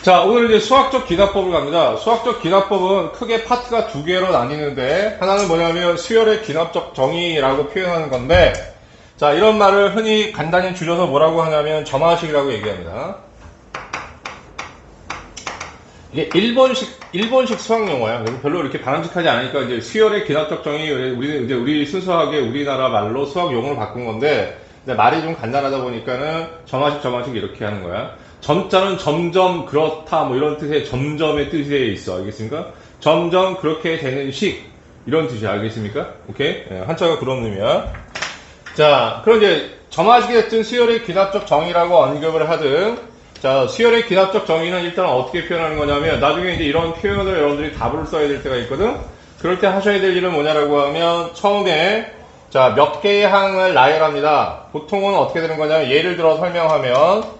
자, 오늘 이제 수학적 기납법을 갑니다. 수학적 기납법은 크게 파트가 두 개로 나뉘는데, 하나는 뭐냐면 수열의 기납적 정의라고 표현하는 건데, 자, 이런 말을 흔히 간단히 줄여서 뭐라고 하냐면 점화식이라고 얘기합니다. 이게 일본식 수학 용어야. 그래서 별로 이렇게 바람직하지 않으니까 이제 수열의 기납적 정의, 우리 순수하게 우리나라 말로 수학 용어로 바꾼 건데, 근데 말이 좀 간단하다 보니까는 점화식 이렇게 하는 거야. 점자는 점점 그렇다 뭐 이런 뜻의 점점의 뜻에 있어. 알겠습니까? 점점 그렇게 되는 식 이런 뜻이야. 알겠습니까? 오케이? 예, 한자가 그런 의미야. 자, 그럼 이제 점화식이 됐든 수열의 기납적 정의라고 언급을 하든, 자, 수열의 기납적 정의는 일단 어떻게 표현하는 거냐면, 나중에 이제 이런 표현을 여러분들이 답을 써야 될 때가 있거든? 그럴 때 하셔야 될 일은 뭐냐라고 하면, 처음에, 자, 몇 개의 항을 나열합니다. 보통은 어떻게 되는 거냐면, 예를 들어 설명하면,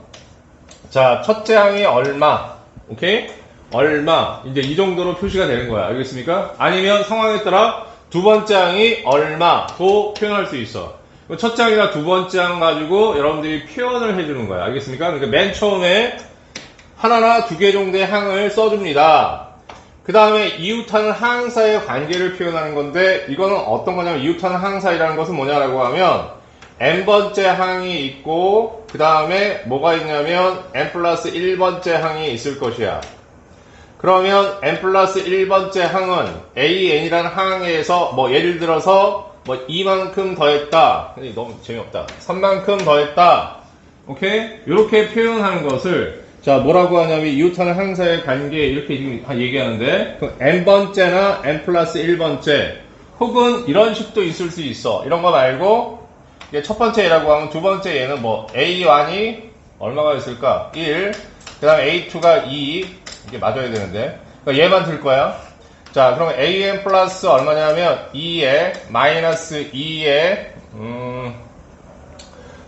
자, 첫째 항이 얼마, 오케이? 얼마, 이제 이 정도로 표시가 되는 거야. 알겠습니까? 아니면 상황에 따라 두 번째 항이 얼마도 표현할 수 있어. 첫째 항이나 두 번째 항 가지고 여러분들이 표현을 해주는 거야. 알겠습니까? 그러니까 맨 처음에 하나나 두 개 정도의 항을 써줍니다. 그 다음에 이웃하는 항 사이의 관계를 표현하는 건데, 이거는 어떤 거냐면, 이웃하는 항 사이라는 것은 뭐냐라고 하면, n번째 항이 있고, 그 다음에 뭐가 있냐면, n 플러스 1번째 항이 있을 것이야. 그러면 n 플러스 1번째 항은 an이라는 항에서 뭐 예를 들어서 뭐 2만큼 더했다. 너무 재미없다. 3만큼 더했다. 오케이? 이렇게 표현하는 것을 자 뭐라고 하냐면 이웃하는 항사의 관계 이렇게 얘기하는데 그 n번째나 n 플러스 1번째 혹은 이런 식도 있을 수 있어. 이런 거 말고 이게 첫 번째 얘라고 하면 두 번째 얘는 뭐 A1이 얼마가 있을까? 1. 그 다음에 A2가 2. 이게 맞아야 되는데. 그러니까 얘만 들 거야. 자, 그럼 AN 플러스 얼마냐면 2에 마이너스 2에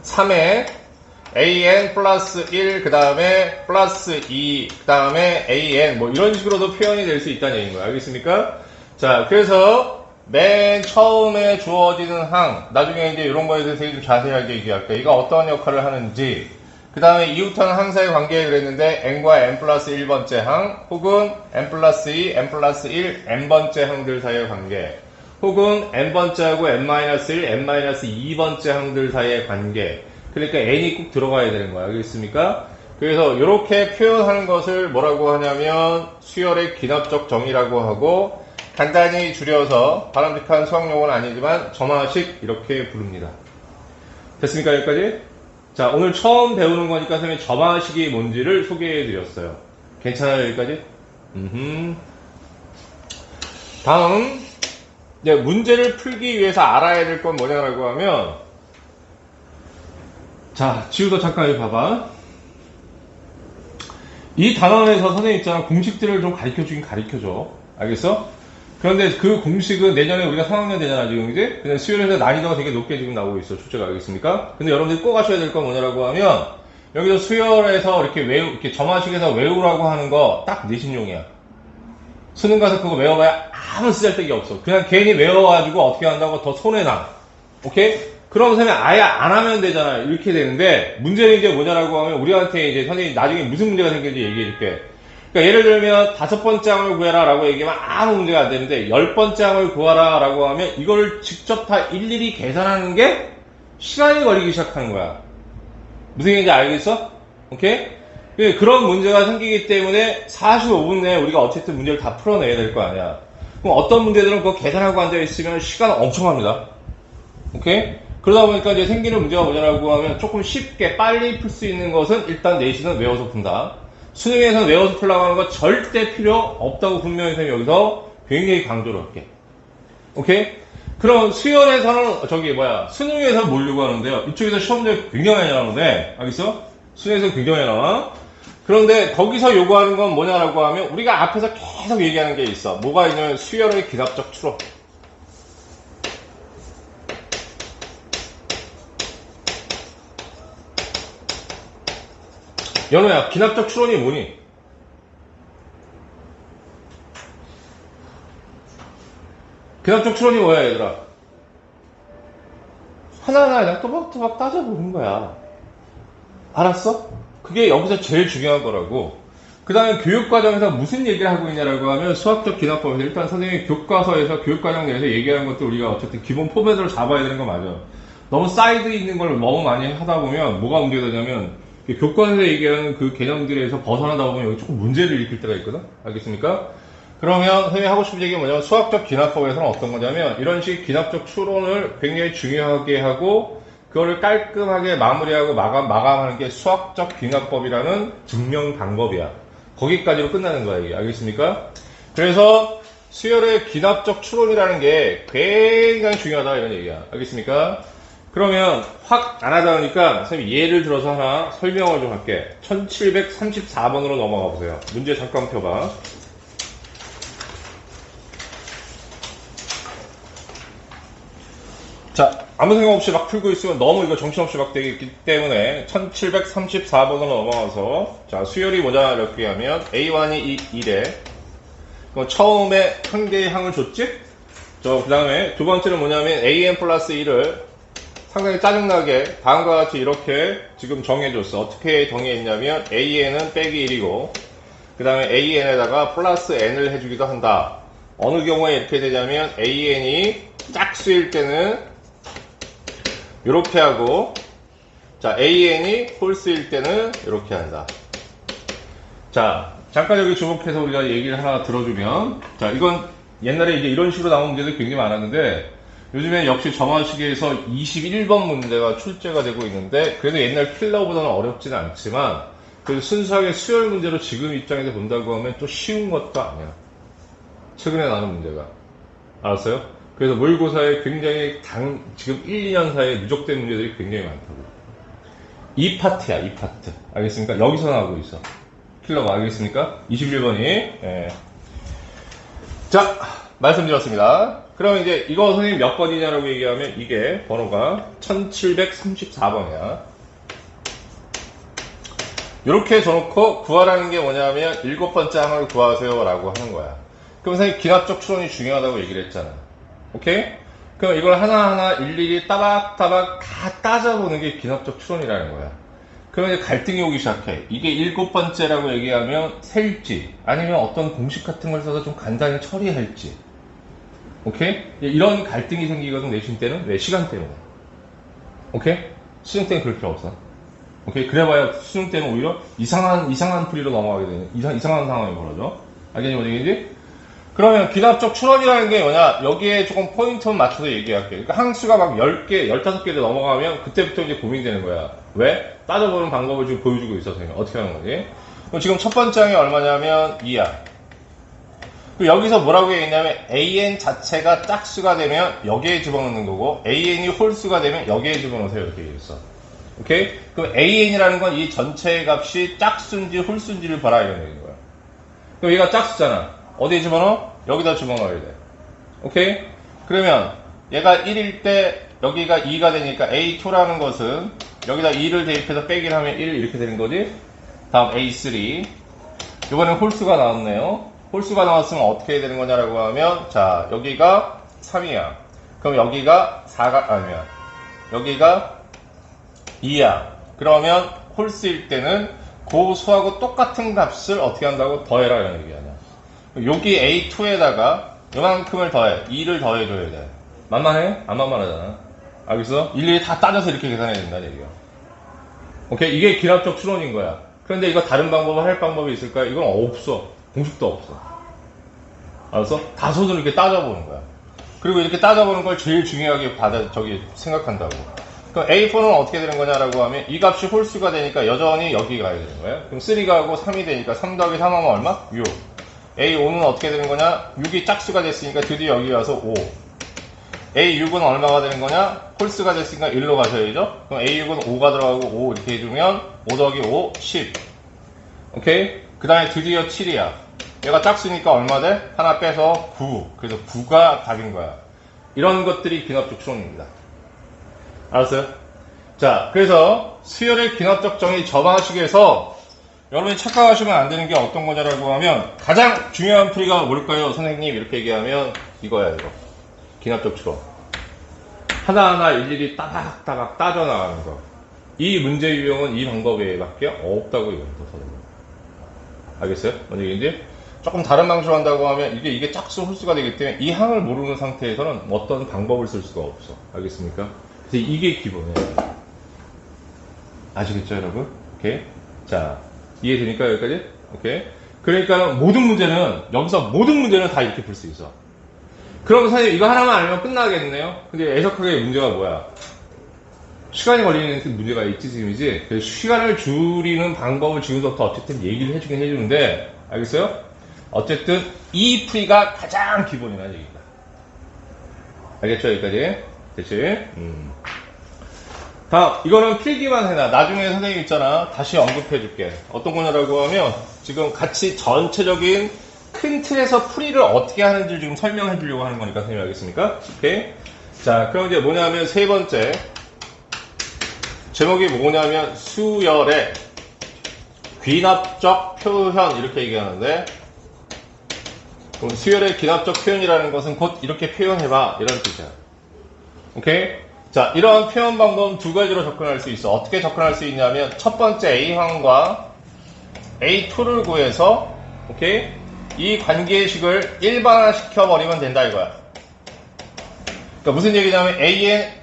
3에 AN 플러스 1, 그 다음에 플러스 2, 그 다음에 AN 뭐 이런 식으로도 표현이 될 수 있다는 얘기인 거야. 알겠습니까? 자, 그래서 맨 처음에 주어지는 항, 나중에 이제 이런 거에 대해서 좀 자세하게 얘기할게요. 이가 어떤 역할을 하는지. 그 다음에 이웃하는 항사의 관계에 그랬는데 n과 n 플러스 1번째 항 혹은 n 플러스 2, n 플러스 1, n번째 항들 사이의 관계 혹은 n번째하고 n 마이너스 1, n 마이너스 2번째 항들 사이의 관계. 그러니까 n이 꼭 들어가야 되는 거야. 알겠습니까? 그래서 이렇게 표현하는 것을 뭐라고 하냐면 수열의 기납적 정의라고 하고 간단히 줄여서 바람직한 수학용어는 아니지만 점화식 이렇게 부릅니다. 됐습니까? 여기까지? 자, 오늘 처음 배우는 거니까 선생님이 점화식이 뭔지를 소개해 드렸어요. 괜찮아요, 여기까지? 다음, 이제 문제를 풀기 위해서 알아야 될 건 뭐냐고 하면, 자, 지우도 잠깐 여기 봐봐. 이 단원에서 선생님 있잖아, 공식들을 좀 가르쳐 주긴 가르쳐 줘. 알겠어? 그런데 그 공식은 내년에 우리가 3학년 되잖아, 지금, 이제? 근데 수열에서 난이도가 되게 높게 지금 나오고 있어, 출제가. 알겠습니까? 근데 여러분들이 꼭 아셔야 될 건 뭐냐라고 하면, 여기서 수열에서 이렇게 점화식에서 외우라고 하는 거 딱 내신용이야. 수능 가서 그거 외워봐야 아무 쓰잘데기 없어. 그냥 괜히 외워가지고 어떻게 한다고 더 손해나. 오케이? 그럼 선생님 아예 안 하면 되잖아. 이렇게 되는데, 문제는 이제 뭐냐라고 하면, 우리한테 이제 선생님 나중에 무슨 문제가 생길지 얘기해 줄게. 그러니까 예를 들면 5번째 항을 구해라 라고 얘기하면 아무 문제가 안 되는데 10번째 항을 구하라 라고 하면 이걸 직접 다 일일이 계산하는 게 시간이 걸리기 시작하는 거야. 무슨 얘기인지 알겠어? 오케이? 그런 문제가 생기기 때문에 45분 내에 우리가 어쨌든 문제를 다 풀어내야 될 거 아니야. 그럼 어떤 문제들은 그거 계산하고 앉아있으면 시간 엄청 합니다. 오케이? 그러다 보니까 이제 생기는 문제가 뭐냐라고 하면 조금 쉽게 빨리 풀 수 있는 것은 일단 내신은 외워서 푼다. 수능에서는 외워서 풀라고 하는 거 절대 필요 없다고 분명히 선생님이 여기서 굉장히 강조를 할게. 오케이? 그럼 수열에서는 수능에서 뭘 요구하는데요? 이쪽에서 시험 문제 굉장히 많이 나오는데 알겠어? 수능에서 굉장히 많이 나와. 그런데 거기서 요구하는 건 뭐냐라고 하면 우리가 앞에서 계속 얘기하는 게 있어. 뭐가 있냐면 수열의 기납적 추론. 연호야, 기납적 추론이 뭐니? 기납적 추론이 뭐야, 얘들아? 하나하나 그냥 또박또박 따져보는 거야. 알았어? 그게 여기서 제일 중요한 거라고. 그 다음에 교육과정에서 무슨 얘기를 하고 있냐라고 하면 수학적 기납법에서 일단 선생님이 교과서에서 교육과정 내에서 얘기하는 것도 우리가 어쨌든 기본 포맷으로 잡아야 되는 거 맞아. 너무 사이드 있는 걸 너무 많이 하다 보면 뭐가 문제가 되냐면 교과서에서 얘기하는 그 개념들에서 벗어나다 보면 여기 조금 문제를 일으킬 때가 있거든? 알겠습니까? 그러면 선생님이 하고 싶은 얘기가 뭐냐면 수학적 기납법에서는 어떤 거냐면 이런 식 기납적 추론을 굉장히 중요하게 하고 그거를 깔끔하게 마무리하고 마감하는 게 수학적 기납법이라는 증명 방법이야. 거기까지로 끝나는 거야, 이게. 알겠습니까? 그래서 수열의 기납적 추론이라는 게 굉장히 중요하다, 이런 얘기야. 알겠습니까? 그러면 확 안 하다 보니까 선생님이 예를 들어서 하나 설명을 좀 할게. 1734번으로 넘어가 보세요. 문제 잠깐 펴봐. 자, 아무 생각 없이 막 풀고 있으면 너무 이거 정신없이 막 되기 때문에 1734번으로 넘어가서 자, 수열이 뭐냐 이렇게 하면 A1이 1에 그럼 처음에 한 개의 항을 줬지? 그 다음에 두 번째는 뭐냐면 AN 플러스 1을 상당히 짜증나게 다음과 같이 이렇게 지금 정해줬어. 어떻게 정해있냐면 AN은 빼기 1이고 그 다음에 AN에다가 플러스 N을 해주기도 한다. 어느 경우에 이렇게 되냐면 AN이 짝수일 때는 이렇게 하고 자 AN이 홀수일 때는 이렇게 한다. 자 잠깐 여기 주목해서 우리가 얘기를 하나 들어주면 자 이건 옛날에 이제 이런 식으로 나온 문제도 굉장히 많았는데 요즘에 역시 정화식에서 21번 문제가 출제가 되고 있는데 그래도 옛날 킬러보다는 어렵지는 않지만 그 순수하게 수열 문제로 지금 입장에서 본다고 하면 또 쉬운 것도 아니야. 최근에 나오는 문제가 알았어요? 그래서 모의고사에 굉장히 지금 1, 2년 사이에 누적된 문제들이 굉장히 많다고. 이 파트야, 이 파트. 알겠습니까? 여기서 나오고 있어. 킬러가 알겠습니까? 21번이. 예. 자, 말씀드렸습니다. 그럼 이제 이거 선생님 몇 번이냐라고 얘기하면 이게 번호가 1734번이야. 이렇게 줘놓고 구하라는 게 뭐냐면 7번째 항을 구하세요 라고 하는 거야. 그럼 선생님 기납적 추론이 중요하다고 얘기를 했잖아. 오케이? 그럼 이걸 하나하나 일일이 따박따박 다 따져보는 게 기납적 추론이라는 거야. 그러면 이제 갈등이 오기 시작해. 이게 7번째라고 얘기하면 셀지, 아니면 어떤 공식 같은 걸 써서 좀 간단히 처리할지. 오케이? 이런 갈등이 생기거든, 내신 때는. 왜? 시간 때문에. 오케이? 수능 때는 그럴 필요 없어. 오케이? 그래봐야 수능 때는 오히려 이상한 풀이로 넘어가게 되는, 이상한 상황이 벌어져. 알겠니, 뭔 얘기인지? 그러면 기납적 추론이라는 게 뭐냐? 여기에 조금 포인트만 맞춰서 얘기할게. 그러니까 항수가 막 10개, 15개를 넘어가면 그때부터 이제 고민되는 거야. 왜? 따져보는 방법을 지금 보여주고 있어서 어떻게 하는 거지? 그럼 지금 첫 번째 항이 얼마냐면 2야. 여기서 뭐라고 얘기했냐면 AN 자체가 짝수가 되면 여기에 집어넣는 거고 AN이 홀수가 되면 여기에 집어넣으세요. 이렇게 얘기했어. 오케이? 그럼 AN이라는 건 이 전체의 값이 짝수인지 홀수인지를 봐라 이런 얘기인 거야. 그럼 얘가 짝수잖아. 어디에 집어넣어? 여기다 집어넣어야 돼. 오케이? 그러면 얘가 1일 때 여기가 2가 되니까 A2라는 것은 여기다 2를 대입해서 빼기를 하면 1 이렇게 되는 거지. 다음 A3 이번엔 홀수가 나왔네요. 홀수가 나왔으면 어떻게 해야 되는 거냐라고 하면 자 여기가 3이야. 그럼 여기가 4가 아니야. 여기가 2야. 그러면 홀수일 때는 그 수하고 똑같은 값을 어떻게 한다고? 더해라 이런 얘기 아니야. 여기 A2에다가 요만큼을 더해. 2를 더해줘야 돼. 만만해? 안 만만하잖아. 알겠어? 일일이 다 따져서 이렇게 계산해야 된다는 얘기야. 오케이? 이게 기납적 추론인 거야. 그런데 이거 다른 방법을 할 방법이 있을까? 이건 없어. 공식도 없어. 알았어? 다소는 이렇게 따져보는 거야. 그리고 이렇게 따져보는 걸 제일 중요하게 생각한다고. 그럼 A4는 어떻게 되는 거냐라고 하면 이 값이 홀수가 되니까 여전히 여기 가야 되는 거야. 그럼 3가 하고 3이 되니까 3 더하기 3 하면 얼마? 6. A5는 어떻게 되는 거냐? 6이 짝수가 됐으니까 드디어 여기 와서 5. A6은 얼마가 되는 거냐? 홀수가 됐으니까 1로 가셔야죠? 그럼 A6은 5가 들어가고 5 이렇게 해주면 5 더하기 5, 10. 오케이? 그 다음에 드디어 7이야. 얘가 짝수니까 얼마 돼? 하나 빼서 9. 그래서 9가 답인 거야. 이런 것들이 기납적 추론입니다. 알았어요? 자, 그래서 수열의 기납적 정의 저방식에서 여러분이 착각하시면 안 되는 게 어떤 거냐라고 하면 가장 중요한 풀이가 뭘까요? 선생님 이렇게 얘기하면 이거야 이거. 기납적 추론. 하나하나 일일이 따박따박 따져나가는 거. 이 문제 유형은 이 방법에 밖에 없다고 이겁니다. 알겠어요? 뭔 얘기인지? 조금 다른 방식으로 한다고 하면 이게 짝수 홀수가 되기 때문에 이 항을 모르는 상태에서는 어떤 방법을 쓸 수가 없어. 알겠습니까? 그래서 이게 기본이에요. 아시겠죠, 여러분? 오케이. 자, 이해되니까 여기까지? 오케이. 그러니까 여기서 모든 문제는 다 이렇게 풀 수 있어. 그럼 선생님 이거 하나만 알면 끝나겠네요? 근데 애석하게 문제가 뭐야? 시간이 걸리는 문제가 있지, 지금이지? 그래서 시간을 줄이는 방법을 지금부터 어쨌든 얘기를 해주긴 해주는데, 알겠어요? 어쨌든 이 풀이가 가장 기본이라는 얘기입니다. 알겠죠, 여기까지? 됐지? 다음, 이거는 필기만 해놔. 나중에 선생님 있잖아. 다시 언급해줄게. 어떤 거냐라고 하면, 지금 같이 전체적인 큰 틀에서 풀이를 어떻게 하는지 지금 설명해 주려고 하는 거니까 선생님 알겠습니까? 오케이? 자, 그럼 이제 뭐냐면 세 번째. 제목이 뭐냐면 수열의 귀납적 표현 이렇게 얘기하는데, 그럼 수열의 귀납적 표현이라는 것은 곧 이렇게 표현해봐 이런 뜻이야. 오케이? 자, 이러한 표현 방법은 두 가지로 접근할 수 있어. 어떻게 접근할 수 있냐면 첫 번째 A1과 A2를 구해서 오케이? 이 관계식을 일반화시켜 버리면 된다 이거야. 그러니까 무슨 얘기냐면 A의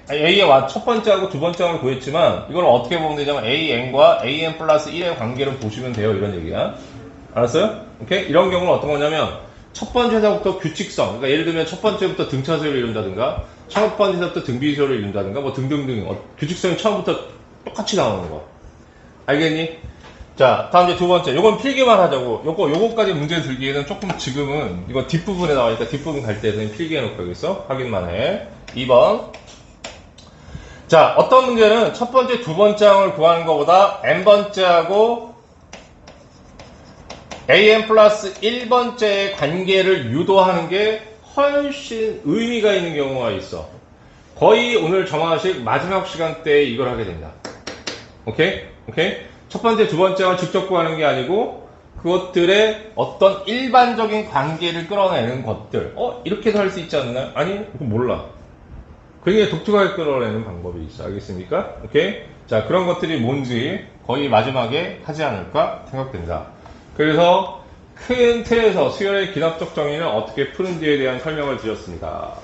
첫 번째하고 두 번째하고 구했지만 이걸 어떻게 보면 되냐면 AN과 AN 플러스 1의 관계를 보시면 돼요 이런 얘기야. 알았어요? 오케이? 이런 경우는 어떤 거냐면 첫 번째서부터 규칙성, 그러니까 예를 들면 첫 번째부터 등차수열을 이룬다든가 첫 번째서부터 등비수열을 이룬다든가 뭐 등등등 규칙성이 처음부터 똑같이 나오는 거. 알겠니? 자, 다음 이제 두 번째. 요건 필기만 하자고. 요거까지 문제 들기에는 조금 지금은 이거 뒷부분에 나와니까 뒷부분 갈 때는 필기해놓고 여기서 확인만 해. 2번. 자, 어떤 문제는 첫 번째, 두 번째 항을 구하는 것보다 n번째하고 an 플러스 1번째의 관계를 유도하는 게 훨씬 의미가 있는 경우가 있어. 거의 오늘 정화식 마지막 시간대에 이걸 하게 된다. 오케이? 첫 번째, 두 번째 항을 직접 구하는 게 아니고 그것들의 어떤 일반적인 관계를 끌어내는 것들. 이렇게도 할 수 있지 않나? 아니, 몰라. 굉장히 독특하게 끌어내는 방법이 있어. 알겠습니까? 오케이? 자, 그런 것들이 뭔지 거의 마지막에 하지 않을까 생각된다. 그래서 큰 틀에서 수열의 기납적 정의는 어떻게 푸는지에 대한 설명을 드렸습니다.